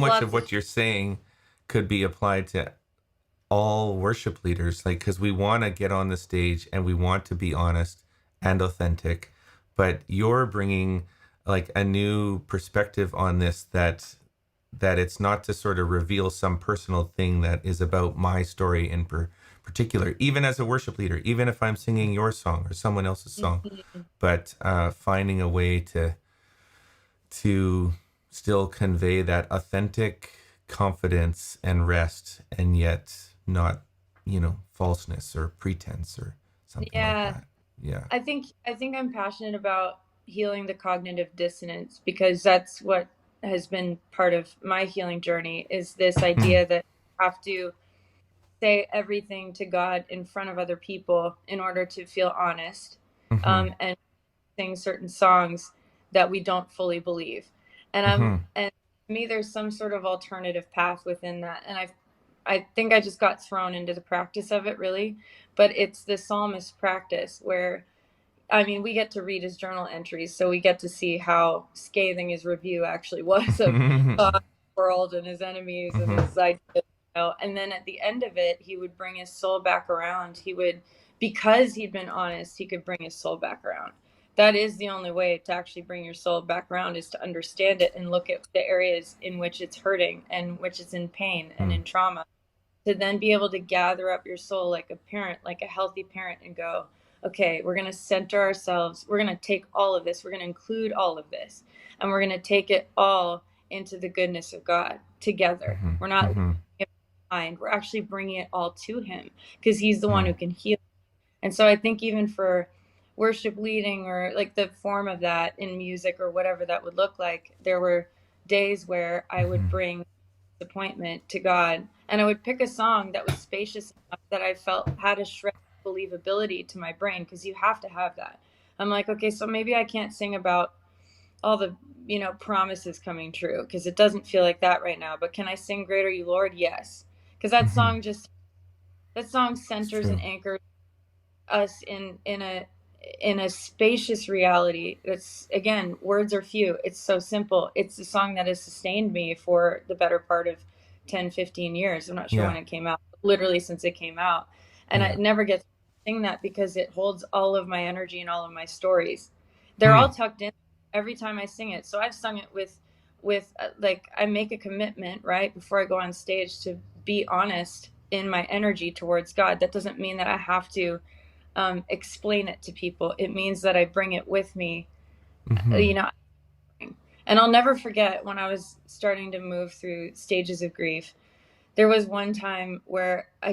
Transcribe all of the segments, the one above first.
there's much of lots of, what you're saying could be applied to all worship leaders, like, because we want to get on the stage and we want to be honest and authentic, but you're bringing like a new perspective on this, that it's not to sort of reveal some personal thing that is about my story in particular, even as a worship leader, even if I'm singing your song or someone else's song, Mhm. but finding a way to still convey that authentic confidence and rest, and yet not, falseness or pretense or something like Yeah, that. Yeah. I think I'm passionate about healing the cognitive dissonance because that's what has been part of my healing journey is this Hmm. idea that I have to say everything to God in front of other people in order to feel honest, Hmm. and sing certain songs that we don't fully believe. Hmm. And to me, there's some sort of alternative path within that. And I think I just got thrown into the practice of it really, but it's the psalmist practice where, I mean, we get to read his journal entries, so we get to see how scathing his review actually was of Hmm. God's world and his enemies and Hmm. his ideas. And then at the end of it, he would bring his soul back around. He would, because he'd been honest, he could bring his soul back around. That is the only way to actually bring your soul back around is to understand it and look at the areas in which it's hurting and which it's in pain and in trauma, to then be able to gather up your soul like a parent, like a healthy parent, and go, okay, we're going to center ourselves. We're going to take all of this. We're going to include all of this. And we're going to take it all into the goodness of God together. Hmm. We're not leaving Hmm. it behind. We're actually bringing it all to Him because He's the one Hmm. who can heal. And so I think even for worship leading or like the form of that in music or whatever that would look like, there were days where I would Hmm. bring disappointment to God. And I would pick a song that was spacious enough that I felt had a shred of believability to my brain because you have to have that. I'm like, okay, so maybe I can't sing about all the, promises coming true because it doesn't feel like that right now. But can I sing Great Are You, Lord? Yes. Because Hmm. that song It's centers and true. anchors us in a spacious reality. It's, again, words are few, it's so simple. It's a song that has sustained me for the better part of 10, 15 years. I'm not sure when Yeah. it came out, literally since it came out. And I Yeah. never get to sing that because it holds all of my energy and all of my stories. They're Hmm. all tucked in every time I sing it. So I've sung it with like, I make a commitment right before I go on stage to be honest in my energy towards God. That doesn't mean that I have to explain it to people. It means that I bring it with me, Hmm. you know. And I'll never forget when I was starting to move through stages of grief. There was one time where I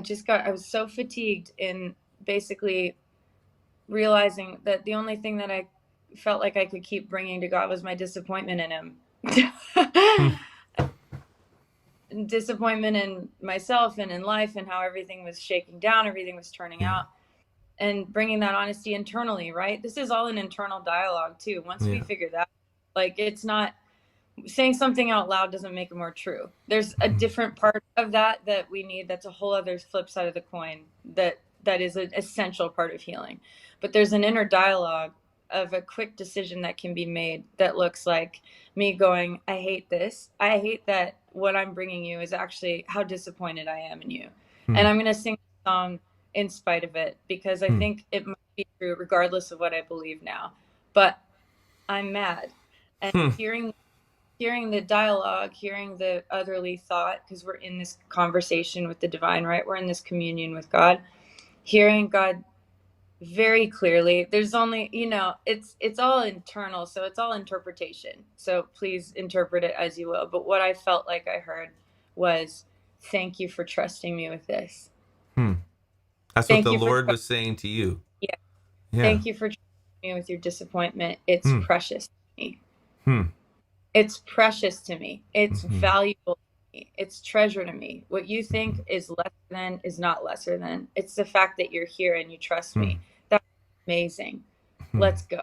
was so fatigued in basically realizing that the only thing that I felt like I could keep bringing to God was my disappointment in Him. Hmm. Disappointment in myself and in life and how everything was shaking down, everything was turning Yeah. out, and bringing that honesty internally, right? This is all an internal dialogue too. Once we Yeah. figure that, like, it's not saying something out loud doesn't make it more true. There's a Hmm. different part of that we need. That's a whole other flip side of the coin. That is an essential part of healing. But there's an inner dialogue of a quick decision that can be made that looks like me going, I hate this. I hate that what I'm bringing you is actually how disappointed I am in you. Hmm. And I'm going to sing a song in spite of it because I Hmm. think it might be true regardless of what I believe now. But I'm mad. And Hmm. hearing the dialogue, hearing the otherly thought, because we're in this conversation with the divine, right? We're in this communion with God, hearing God very clearly. There's only, it's all internal, so it's all interpretation. So please interpret it as you will. But what I felt like I heard was, thank you for trusting me with this. Hmm. That's what Thank the you for Lord was saying to you. yeah. Yeah. Thank you for trusting me with your disappointment. It's Hmm. precious to me. Hmm. It's precious to me. It's Hmm. valuable to me. It's treasure to me. What you Hmm. think is lesser than is not lesser than. It's the fact that you're here and you trust Hmm. me. That's amazing. Hmm. Let's go.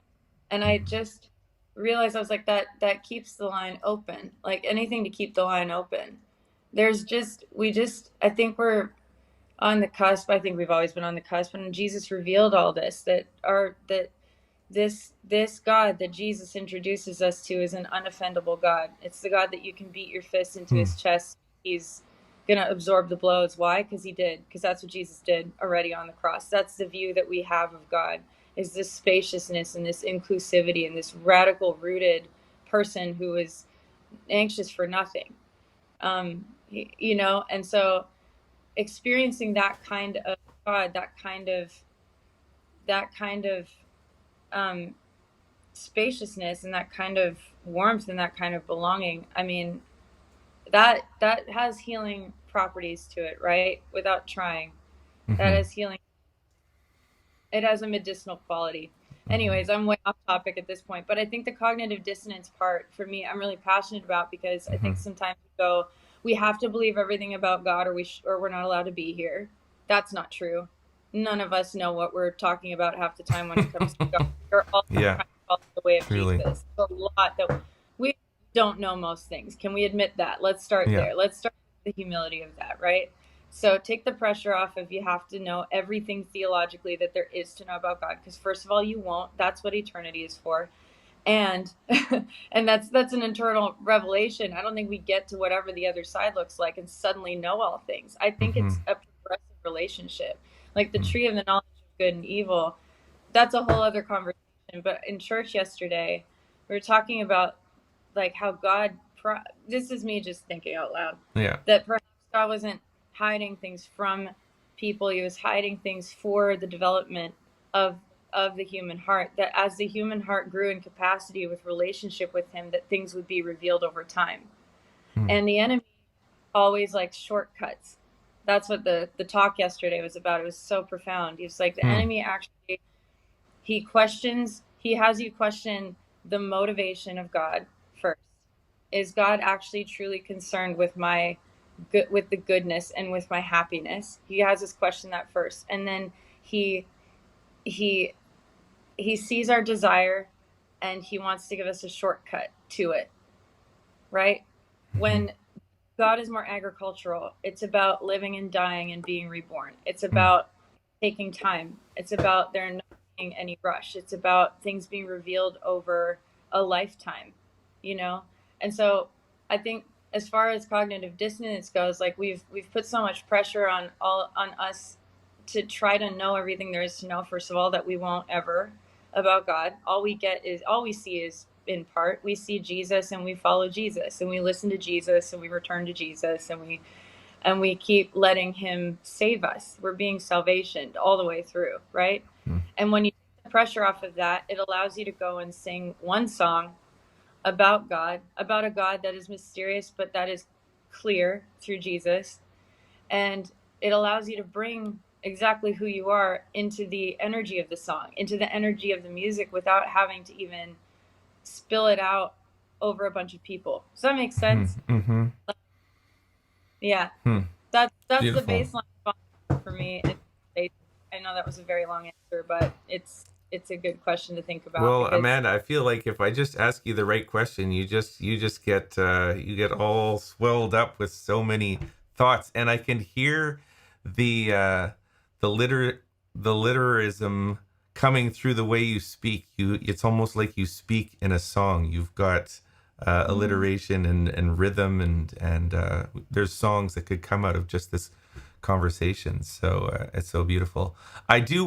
And I just realized, I was like, that keeps the line open. Like anything to keep the line open. I think we're on the cusp. I think we've always been on the cusp. And Jesus revealed all this, that this God that Jesus introduces us to is an unoffendable God. It's the God that you can beat your fist into Hmm. his chest. He's gonna absorb the blows. Why? Because he did. Because that's what Jesus did already on the cross. That's the view that we have of God, is this spaciousness and this inclusivity and this radical rooted person who is anxious for nothing. You know, and so experiencing that kind of God, that kind of um, spaciousness and that kind of warmth and that kind of belonging. I mean, that has healing properties to it, right? Without trying, that Mm-hmm. has healing. It has a medicinal quality. Mm-hmm. Anyways, I'm way off topic at this point, but I think the cognitive dissonance part for me, I'm really passionate about, because I Mm-hmm. think sometimes we go, we have to believe everything about God, or or we're not allowed to be here. That's not true. None of us know what we're talking about half the time when it comes to God. We're all Yeah, trying to follow the way of truly. Jesus. There's a lot that we don't know most things. Can we admit that? Let's start Yeah. there. Let's start with the humility of that, right? So take the pressure off if you have to know everything theologically that there is to know about God, because first of all, you won't. That's what eternity is for, and and that's an internal revelation. I don't think we get to whatever the other side looks like and suddenly know all things. I think Mm-hmm. it's a progressive relationship, like the Mm-hmm. tree of the knowledge of good and evil. That's a whole other conversation. But in church yesterday, we were talking about like how God. This is me just thinking out loud, Yeah. that perhaps God wasn't hiding things from people. He was hiding things for the development of of the human heart. That as the human heart grew in capacity with relationship with Him, that things would be revealed over time. Mm. And the enemy always likes shortcuts. That's what the talk yesterday was about. It was so profound. He was like, the Mm. enemy actually, he has you question the motivation of God first. Is God actually truly concerned with my good, with the goodness and with my happiness? He has us question that first, and then he he he sees our desire, and he wants to give us a shortcut to it, right? Mm-hmm. When God is more agricultural. It's about living and dying and being reborn. It's Mm. about taking time. It's about there not being any rush. It's about things being revealed over a lifetime, you know? And so I think as far as cognitive dissonance goes, like we've put so much pressure on us to try to know everything there is to know, first of all, that we won't ever, about God. All we see is in part. We see Jesus and we follow Jesus and we listen to Jesus and we return to Jesus and we keep letting him save us. We're being salvationed all the way through, right? Mm. And when you take the pressure off of that, it allows you to go and sing one song about God, about a God that is mysterious but that is clear through Jesus. And it allows you to bring exactly who you are into the energy of the song, into the energy of the music, without having to even spill it out over a bunch of people. Does that make Mm-hmm. sense? Mm-hmm. Yeah, Hmm. that's the Beautiful. baseline for me. I know that was a very long answer, but it's a good question to think about, Well, because Amanda, I feel like if I just ask you the right question, you just get you get all swelled up with so many thoughts, and I can hear the the liter the literism coming through the way you speak. It's almost like you speak in a song. You've got alliteration and rhythm, and there's songs that could come out of just this conversation. So it's so beautiful. I do.